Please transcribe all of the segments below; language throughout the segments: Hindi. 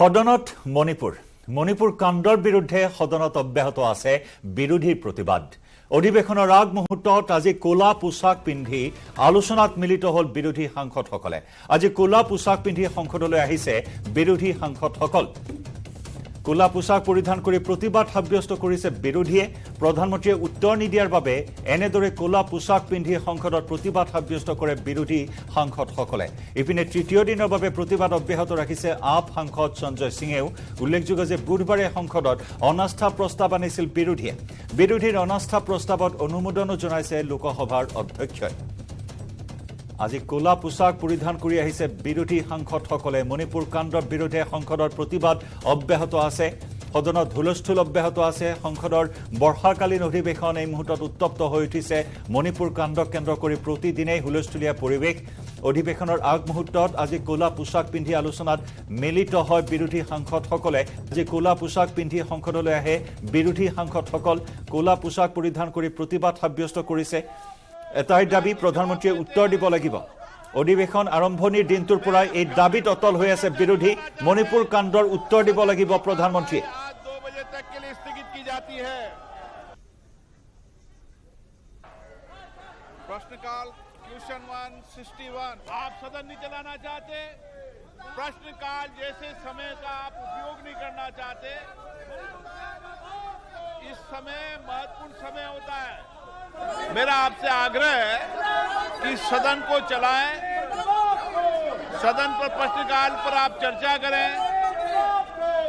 সদনত মণিপুৰ কাণ্ডৰ বিৰুদ্ধে সদনত অব্যাহত আছে বিৰোধীৰ প্ৰতিবাদ। অধিৱেশনৰ আগ মুহূৰ্তত আজি কোলা পোছাক পিন্ধি আলোচনাত মিলিত হল বিৰোধী সাংসদসকলে। আজি কোলা পোছাক পিন্ধি সংসদলৈ আহিছে বিৰোধী সাংসদসকল। কোলা পোছাক পৰিধান কৰি প্ৰতিবাদ সাব্যস্ত কৰিছে বিৰোধীয়ে। প্ৰধানমন্ত্ৰীয়ে উত্তৰ নিদিয়াৰ বাবে এনেদৰে কোলা পোছাক পিন্ধি সংসদত প্ৰতিবাদ সাব্যস্ত কৰে বিৰোধী সাংসদসকলে। ইপিনে তৃতীয় দিনৰ বাবে প্ৰতিবাদ অব্যাহত ৰাখিছে আপ সাংসদ সঞ্জয় সিঙেও। উল্লেখযোগ্য যে বুধবাৰে সংসদত অনাস্থা প্ৰস্তাৱ আনিছিল বিৰোধীয়ে। বিৰোধীৰ অনাস্থা প্ৰস্তাৱত অনুমোদনো জনাইছে লোকসভাৰ অধ্যক্ষই। আজি কোলা পোছাক পৰিধান কৰি আহিছে বিৰোধী সাংসদসকলে। মণিপুৰ কাণ্ডৰ বিৰুদ্ধে সংসদৰ প্ৰতিবাদ অব্যাহত আছে। সদনত হুলস্থুল অব্যাহত আছে। সংসদৰ বৰ্ষাকালীন অধিৱেশন এই মুহূৰ্তত উত্তপ্ত হৈ উঠিছে। মণিপুৰ কাণ্ডক কেন্দ্ৰ কৰি প্ৰতিদিনেই হুলস্থুলীয়া পৰিৱেশ। অধিৱেশনৰ আগ মুহূৰ্তত আজি কোলা পোছাক পিন্ধি আলোচনাত মিলিত হয় বিৰোধী সাংসদসকলে। আজি কোলা পোছাক পিন্ধি সংসদলৈ আহে বিৰোধী সাংসদসকল। কোলা পোছাক পৰিধান কৰি প্ৰতিবাদ সাব্যস্ত কৰিছে। এটাই দাবী, প্ৰধানমন্ত্ৰীয়ে উত্তৰ দিব লাগিব। অধিৱেশন আৰম্ভণিৰ দিনটোৰ পৰাই এই দাবীত অটল হৈ আছে বিৰোধী। মণিপুৰ কাণ্ডৰ উত্তৰ দিব লাগিব প্ৰধানমন্ত্ৰীয়ে। 2 बजे तक के लिए स्थगित की जाती है। प्रश्नकाल क्वेश्चन 161। आप सदन नहीं चलाना चाहते, प्रश्नकाल जैसे समय का आप उपयोग नहीं करना चाहते। इस समय महत्वपूर्ण समय होता है। मेरा आपसे आग्रह है कि सदन को चलाएं, सदन पर प्रश्नकाल पर आप चर्चा करें,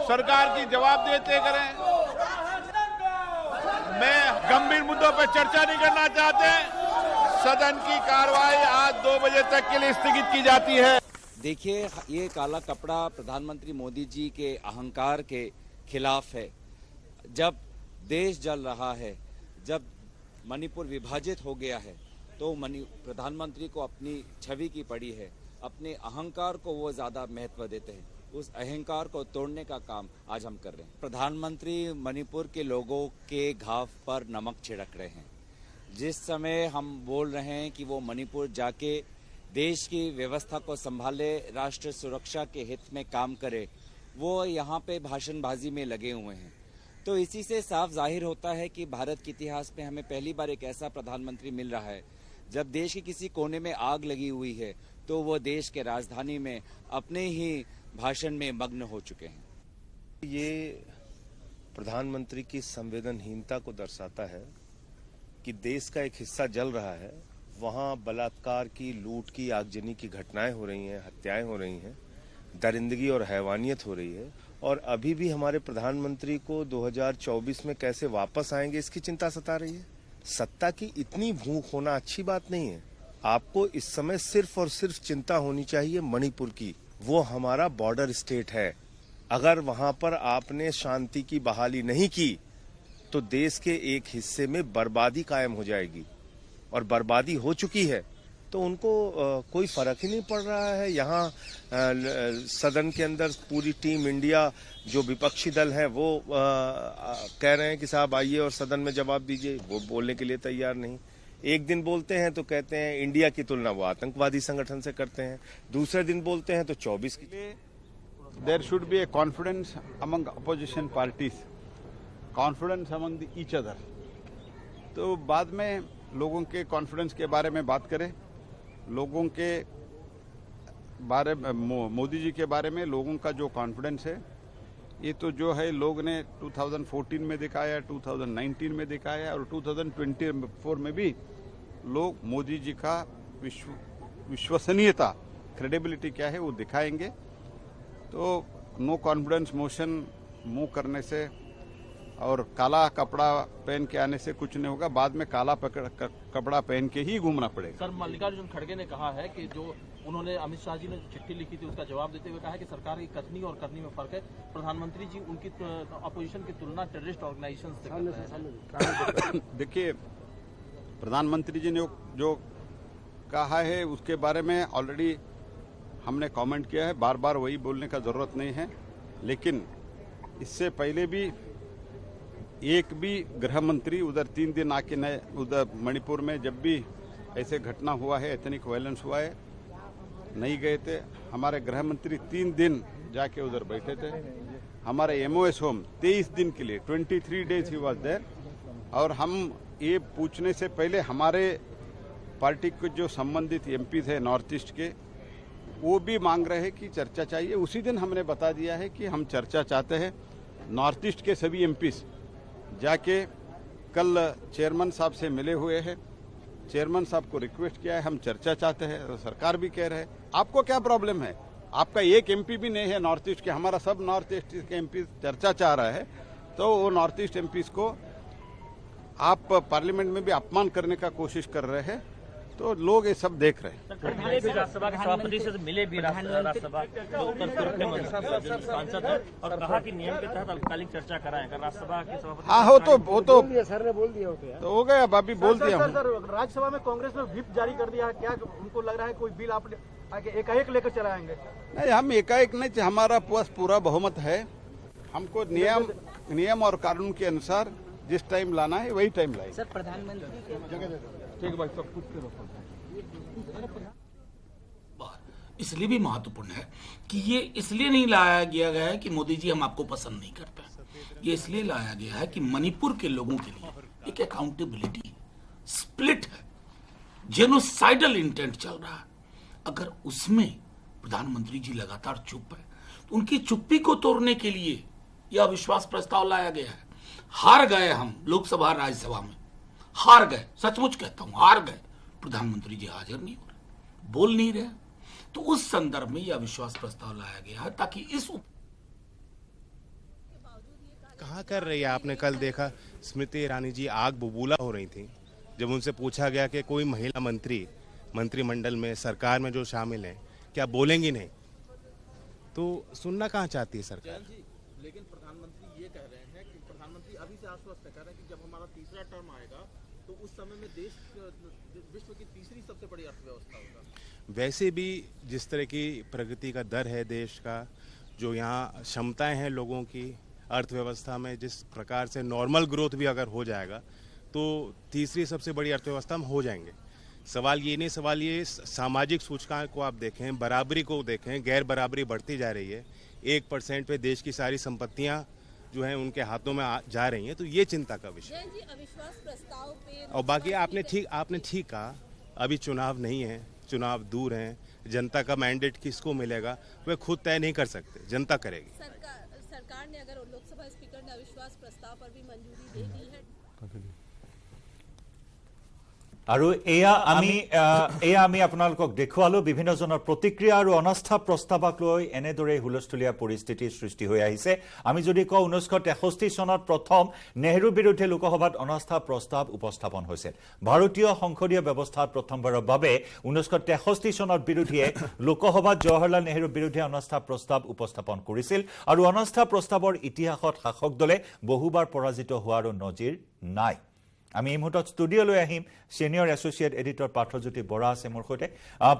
सरकार की जवाब देते करें। मैं गंभीर मुद्दों पर चर्चा नहीं करना चाहते। सदन की कार्रवाई आज 2 बजे तक के लिए स्थगित की जाती है। देखिए, ये काला कपड़ा प्रधानमंत्री मोदी जी के अहंकार के खिलाफ है। जब देश जल रहा है, जब मणिपुर विभाजित हो गया है, तो प्रधानमंत्री को अपनी छवि की पड़ी है। अपने अहंकार को वो ज़्यादा महत्व देते हैं। उस अहंकार को तोड़ने का काम आज हम कर रहे हैं। प्रधानमंत्री मणिपुर के लोगों के घाव पर नमक छिड़क रहे हैं। जिस समय हम बोल रहे हैं कि वो मणिपुर जाके देश की व्यवस्था को संभाले, राष्ट्र सुरक्षा के हित में काम करे, वो यहाँ पे भाषणबाजी में लगे हुए हैं। तो इसी से साफ जाहिर होता है कि भारत के इतिहास में हमें पहली बार एक ऐसा प्रधानमंत्री मिल रहा है जब देश के किसी कोने में आग लगी हुई है तो वो देश के राजधानी में अपने ही भाषण में मग्न हो चुके हैं। ये प्रधानमंत्री की संवेदनहीनता को दर्शाता है कि देश का एक हिस्सा जल रहा है, वहां बलात्कार की, लूट की, आगजनी की घटनाएं हो रही हैं, हत्याएं हो रही हैं, दरिंदगी और हैवानियत हो रही है। और अभी भी हमारे प्रधानमंत्री को 2024 में कैसे वापस आएंगे इसकी चिंता सता रही है। सत्ता की इतनी भूख होना अच्छी बात नहीं है। आपको इस समय सिर्फ और सिर्फ चिंता होनी चाहिए मणिपुर की। वो हमारा बॉर्डर स्टेट है। अगर वहां पर आपने शांति की बहाली नहीं की तो देश के एक हिस्से में बर्बादी कायम हो जाएगी, और बर्बादी हो चुकी है। तो उनको कोई फर्क ही नहीं पड़ रहा है। यहाँ सदन के अंदर पूरी टीम इंडिया, जो विपक्षी दल है, वो कह रहे हैं कि साहब आइए और सदन में जवाब दीजिए। वो बोलने के लिए तैयार नहीं। एक दिन बोलते हैं तो कहते हैं इंडिया की तुलना वो आतंकवादी संगठन से करते हैं, दूसरे दिन बोलते हैं तो 24 की। There should be a confidence among opposition parties, confidence among each other. तो बाद में लोगों के कॉन्फिडेंस के बारे में बात करें। लोगों के बारे में, मोदी जी के बारे में लोगों का जो कॉन्फिडेंस है, ये तो जो है लोग ने 2014 में दिखाया, 2019 में दिखाया, और 2024 में भी लोग मोदी जी का विश्वसनीयता, क्रेडिबिलिटी क्या है वो दिखाएंगे। तो नो कॉन्फिडेंस मोशन मूव करने से और काला कपड़ा पहन के आने से कुछ नहीं होगा। बाद में काला कपड़ा पहन के ही घूमना पड़ेगा। सर, मल्लिकार्जुन खड़गे ने कहा है कि जो उन्होंने अमित शाह जी ने चिट्ठी लिखी थी उसका जवाब देते हुए कहा है कि सरकार की कथनी और करनी में फर्क है। प्रधानमंत्री जी उनकी अपोजिशन की तुलना टेररिस्ट ऑर्गेनाइजेशन से करते हैं। देखिए, प्रधानमंत्री जी ने जो कहा है उसके बारे में ऑलरेडी हमने कमेंट किया है। बार बार वही बोलने का जरूरत नहीं है। लेकिन इससे पहले भी एक भी गृह मंत्री उधर 3 दिन आके न, उधर मणिपुर में जब भी ऐसे घटना हुआ है, एथनिक वायलेंस हुआ है, नहीं गए थे। हमारे गृह मंत्री 3 दिन जाके उधर बैठे थे। हमारे एमओएस होम 23 दिन के लिए 23 डेज ही वॉज देयर। और हम ये पूछने से पहले हमारे पार्टी के जो संबंधित एमपी थे नॉर्थ ईस्ट के, वो भी मांग रहे हैं कि चर्चा चाहिए। उसी दिन हमने बता दिया है कि हम चर्चा चाहते हैं। नॉर्थ ईस्ट के सभी एमपीस जाके कल चेयरमैन साहब से मिले हुए हैं। चेयरमैन साहब को रिक्वेस्ट किया है, हम चर्चा चाहते हैं। तो सरकार भी कह रहे हैं आपको क्या प्रॉब्लम है, आपका एक एमपी भी नहीं है नॉर्थ ईस्ट के, हमारा सब नॉर्थ ईस्ट के एमपी चर्चा चाह रहा है। तो वो नॉर्थ ईस्ट एमपीस को आप पार्लियामेंट में भी अपमान करने का कोशिश कर रहे हैं। तो लोग ये सब देख रहे हैं। राज्यसभा के सभापति से मिले भी राज्यसभा उत्तर पूर्व के सांसद और कहा कि नियम के तहत अल्पकालिक चर्चा कराएं। अगर राज्यसभा के सभापति हाँ वो तो सर ने बोल दिया तो हो गया, अभी बोल दिया हूँ। सर राज्यसभा में कांग्रेस ने व्हिप जारी कर दिया है, क्या उनको लग रहा है कोई बिल आप आगे एकाएक लेकर चलाएंगे? नहीं, हम एकाएक नहीं, हमारा पूरा बहुमत है। हमको नियम और कानून के अनुसार जिस टाइम लाना है वही टाइम लाएंगे। सर प्रधानमंत्री ठीक भाई, सब कुछ इसलिए भी महत्वपूर्ण है कि ये इसलिए नहीं लाया गया है कि मोदी जी हम आपको पसंद नहीं करते। ये इसलिए लाया गया है कि मणिपुर के लोगों के लिए एक अकाउंटेबिलिटी स्प्लिट है, जेनोसाइडल इंटेंट चल रहा है। अगर उसमें प्रधानमंत्री जी लगातार चुप है तो उनकी चुप्पी को तोड़ने के लिए यह अविश्वास प्रस्ताव लाया गया है। हार गए हम लोकसभा राज्यसभा में, हार गए, सचमुच कहता हूं हार गए। प्रधानमंत्री जी हाजिर नहीं हो रहे, बोल नहीं रहे। तो उस संदर्भ में यह अविश्वास प्रस्ताव लाया गया है ताकि इस कहाँ कर रही है। आपने कल देखा स्मृति ईरानी जी आग बबूला हो रही थी जब उनसे पूछा गया कि कोई महिला मंत्रिमंडल में सरकार में जो शामिल हैं क्या बोलेंगी नहीं, तो सुनना कहाँ चाहती है सरकार। लेकिन प्रधानमंत्री ये कह रहे हैं कि प्रधानमंत्री अभी से आश्वस्त कह रहे हैं कि जब हमारा तीसरा टर्म आएगा तो उस समय में देश विश्व की तीसरी सबसे बड़ी अर्थव्यवस्था होगा। वैसे भी जिस तरह की प्रगति का दर है देश का, जो यहाँ क्षमताएं हैं लोगों की अर्थव्यवस्था में, जिस प्रकार से नॉर्मल ग्रोथ भी अगर हो जाएगा तो तीसरी सबसे बड़ी अर्थव्यवस्था में हो जाएंगे। सवाल ये नहीं, सवाल ये सामाजिक सूचकांक को आप देखें, बराबरी को देखें, गैर बराबरी बढ़ती जा रही है। 1% पे देश की सारी संपत्तियां जो हैं उनके हाथों में जा रही हैं, तो ये चिंता का विषय। अविश्वास प्रस्ताव पे और बाकी आपने ठीक कहा, अभी चुनाव नहीं है, चुनाव दूर हैं, जनता का मैंडेट किसको मिलेगा वह खुद तय नहीं कर सकते, जनता करेगी। सरकार ने अगर लोकसभा स्पीकर ने अविश्वास प्रस्ताव पर भी मंजूरी दे दी है আৰু এয়া আমি আপোনালোকক দেখুৱালো বিভিন্নজনৰ প্ৰতিক্ৰিয়া আৰু অনাস্থা প্ৰস্তাৱক লৈ এনেদৰে হুলস্থুলীয়া পৰিস্থিতিৰ সৃষ্টি হৈ আহিছে। আমি যদি কওঁ 1963 চনত প্ৰথম নেহৰু বিৰুদ্ধে লোকসভাত অনাস্থা প্ৰস্তাৱ উপস্থাপন হৈছিল। ভাৰতীয় সংসদীয় ব্যৱস্থাত প্ৰথমবাৰৰ বাবে 1963 চনত বিৰোধীয়ে লোকসভাত জৱাহৰলাল নেহৰুৰ বিৰুদ্ধে অনাস্থা প্ৰস্তাৱ উপস্থাপন কৰিছিল আৰু অনাস্থা প্ৰস্তাৱৰ ইতিহাসত শাসক দলে বহুবাৰ পৰাজিত হোৱাৰো নজিৰ নাই। আমি এই মুহূৰ্তত ষ্টুডিঅ'লৈ আহিম। Senior associate editor Parthajyoti Bora আছে মোৰ সৈতে।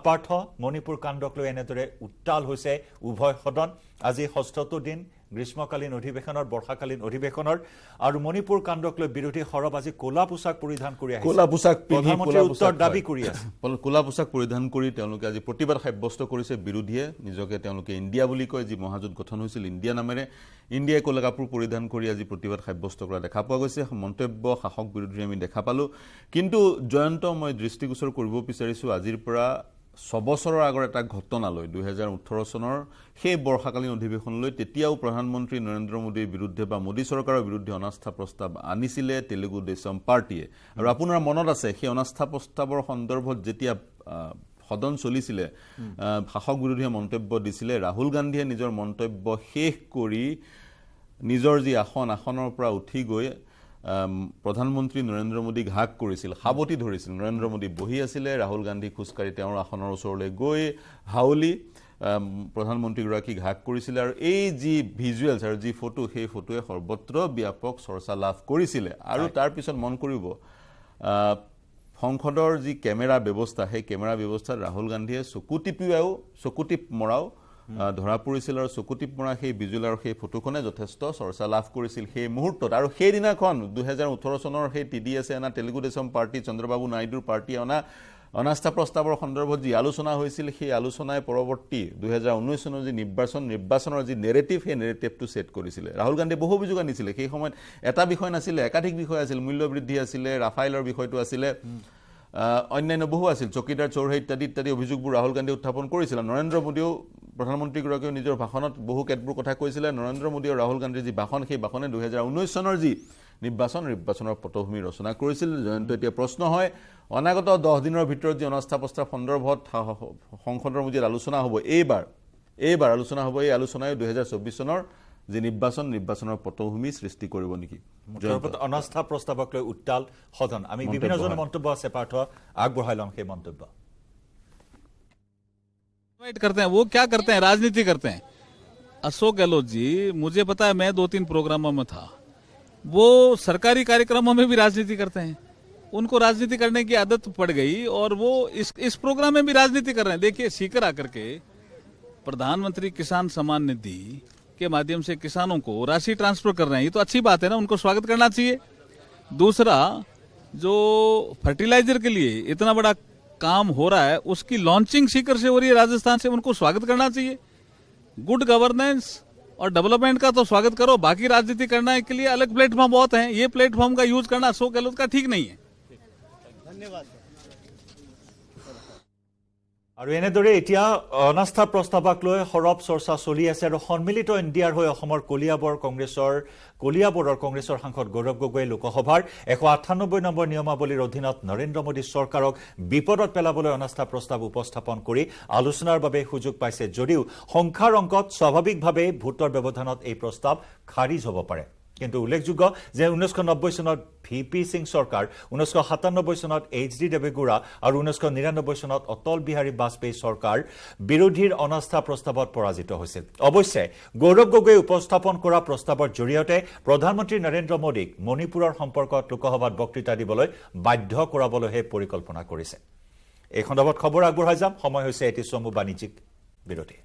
পাৰ্থ, মণিপুৰ কাণ্ডক লৈ এনেদৰে উত্তাল হৈছে উভয় সদন। আজি ৬টো দিন গ্ৰীষ্মকালীন অধিৱেশনৰ, বৰ্ষাকালীন অধিৱেশনৰ, আৰু মণিপুৰ কাণ্ডক লৈ বিৰোধী সৰব আজি ক'লা পোছাক পৰিধান কৰি আহিছে। ক'লা পোছাক প্ৰধানমন্ত্ৰীৰ উত্তৰ দাবী কৰি আছে। ক'লা পোছাক পৰিধান কৰি তেওঁলোকে আজি প্ৰতিবাদ সাব্যস্ত কৰিছে। বিৰোধীয়ে নিজকে তেওঁলোকে ইণ্ডিয়া বুলি কয়, যি মহাজোঁট গঠন হৈছিল ইণ্ডিয়া নামেৰে, ইণ্ডিয়াই ক'লা কাপোৰ পৰিধান কৰি আজি প্ৰতিবাদ সাব্যস্ত কৰা দেখা পোৱা গৈছে। মন্তব্য শাসক বিৰোধী আমি দেখা পালোঁ। কিন্তু জয়ন্ত, মই দৃষ্টিগোচৰ কৰিব বিচাৰিছোঁ আজিৰ পৰা 6 বছৰৰ আগৰ এটা ঘটনালৈ, 2018 চনৰ সেই বৰ্ষাকালীন অধিৱেশনলৈ। তেতিয়াও প্ৰধানমন্ত্ৰী নৰেন্দ্ৰ মোদীৰ বিৰুদ্ধে বা মোদী চৰকাৰৰ বিৰুদ্ধে অনাস্থা প্ৰস্তাৱ আনিছিলে তেলেগু দেশম পাৰ্টীয়ে। আৰু আপোনাৰ মনত আছে সেই অনাস্থা প্ৰস্তাৱৰ সন্দৰ্ভত যেতিয়া সদন চলিছিলে, শাসক বিৰোধীয়ে মন্তব্য দিছিলে। ৰাহুল গান্ধীয়ে নিজৰ মন্তব্য শেষ কৰি নিজৰ যি আসনৰ পৰা উঠি গৈ প্ৰধানমন্ত্ৰী নৰেন্দ্ৰ মোদীক হাক কৰিছিল, সাৱটি ধৰিছিল। নৰেন্দ্ৰ মোদী বহি আছিলে, ৰাহুল গান্ধী খোজকাঢ়ি তেওঁৰ আসনৰ ওচৰলৈ গৈ হাউলি প্ৰধানমন্ত্ৰীগৰাকীক হাক কৰিছিলে। আৰু এই যি ভিজুৱেলছ আৰু যি ফটো, সেই ফটোৱে সৰ্বত্ৰ ব্যাপক চৰ্চা লাভ কৰিছিলে। আৰু তাৰ পিছত মন কৰিব, সংসদৰ যি কেমেৰা ব্যৱস্থা, সেই কেমেৰা ব্যৱস্থাত ৰাহুল গান্ধীয়ে চকুটিপ মৰাও ধৰা পৰিছিল। আৰু চকুটিপ মৰা সেই ভিজুৱেল আৰু সেই ফটোখনে যথেষ্ট চৰ্চা লাভ কৰিছিল সেই মুহূৰ্তত। আৰু সেইদিনাখন 2018 চনৰ সেই TDS অনা তেলেগু দেশম পাৰ্টী, চন্দ্ৰবাবু নাইডুৰ পাৰ্টী অনা অনাস্থা প্ৰস্তাৱৰ সন্দৰ্ভত যি আলোচনা হৈছিল সেই আলোচনাই পৰৱৰ্তী 2019 চনৰ যি নিৰ্বাচনৰ যি নেৰেটিভ সেই নেৰেটিভটো সেট কৰিছিল ৰাহুল গান্ধী বহু অভিযোগ আনিছিল সেই সময়ত এটা বিষয় নাছিল একাধিক বিষয় আছিল মূল্য বৃদ্ধি আছিল ৰাফাইলৰ বিষয়টো আছিল অন্যান্য বহু আছিল চকিদাৰ চৌৰহে ইত্যাদি অভিযোগবোৰ ৰাহুল গান্ধী উত্থাপন কৰিছিল নৰেন্দ্ৰ মোদীও প্ৰধানমন্ত্ৰীগৰাকীয়ে নিজৰ ভাষণত বহু কেতবোৰ কথা কৈছিল নৰেন্দ্ৰ মোদী আৰু ৰাহুল গান্ধীৰ যি ভাষণ সেই ভাষণে 2019 চনৰ যি নিৰ্বাচনৰ পটভূমি ৰচনা কৰিছিল জয়ন্ত এতিয়া প্ৰশ্ন হয় অনাগত 10 দিনৰ ভিতৰত যি অনাস্থা প্ৰস্তাৱ সন্দৰ্ভত সংসদৰ মজিয়াত আলোচনা হ'ব এইবাৰ আলোচনা হ'ব এই আলোচনাই 2024 চনৰ যে নিৰ্বাচনৰ পটভূমি সৃষ্টি কৰিব নেকি অনাস্থা প্ৰস্তাৱক লৈ উত্তাল সদন আমি বিভিন্নজনৰ মন্তব্য আছে পাৰ্থ আগবঢ়াই লম সেই মন্তব্য करते हैं वो क्या करते हैं राजनीति करते हैं अशोक गहलोत जी मुझे पता है मैं 2-3 प्रोग्रामों में था वो सरकारी कार्यक्रमों में भी राजनीति करते हैं उनको राजनीति करने की आदत पड़ गई और वो इस प्रोग्राम में भी राजनीति कर रहे हैं देखिए सीकर आकर के प्रधानमंत्री किसान सम्मान निधि के माध्यम से किसानों को राशि ट्रांसफर कर रहे हैं ये तो अच्छी बात है ना उनको स्वागत करना चाहिए दूसरा जो फर्टिलाइजर के लिए इतना बड़ा काम हो रहा है उसकी लॉन्चिंग सीकर से हो रही है राजस्थान से उनको स्वागत करना चाहिए गुड गवर्नेंस और डेवलपमेंट का तो स्वागत करो बाकी राजनीति करने के लिए अलग प्लेटफॉर्म बहुत हैं ये प्लेटफॉर्म का यूज करना अशोक गहलोत का ठीक नहीं है धन्यवाद আৰু এনেদৰে এতিয়া অনাস্থা প্ৰস্তাৱক লৈ সৰব চৰ্চা চলি আছে আৰু সন্মিলিত ইণ্ডিয়াৰ হৈ অসমৰ কলিয়াবৰৰ কংগ্ৰেছৰ সাংসদ গৌৰৱ গগৈয়ে লোকসভাৰ 198 নম্বৰ নিয়মাৱলীৰ অধীনত নৰেন্দ্ৰ মোদী চৰকাৰক বিপদত পেলাবলৈ অনাস্থা প্ৰস্তাৱ উপস্থাপন কৰি আলোচনাৰ বাবে সুযোগ পাইছে যদিও সংখ্যাৰ অংকত স্বাভাৱিকভাৱে ভোটৰ ব্যৱধানত এই প্ৰস্তাৱ খাৰিজ হ'ব পাৰে কিন্তু উল্লেখযোগ্য যে 1990 চনত ভিপি সিং চৰকাৰ 1997 চনত এইচডি দেবেগৌড়া আৰু 1999 চনত অটল বিহাৰী বাজপেয়ী চৰকাৰ বিৰোধীৰ অনাস্থা প্ৰস্তাৱত পৰাজিত হৈছিল অৱশ্যে গৌৰৱ গগৈয়ে উপস্থাপন কৰা প্ৰস্তাৱৰ জৰিয়তে প্ৰধানমন্ত্ৰী নৰেন্দ্ৰ মোদীক মণিপুৰৰ সম্পৰ্কত লোকসভাত বক্তৃতা দিবলৈ বাধ্য কৰাবলৈহে পৰিকল্পনা কৰিছে এই সন্দৰ্ভত খবৰ আগবঢ়াই যাম সময় হৈছে এটি চমু বাণিজ্যিক বিৰতি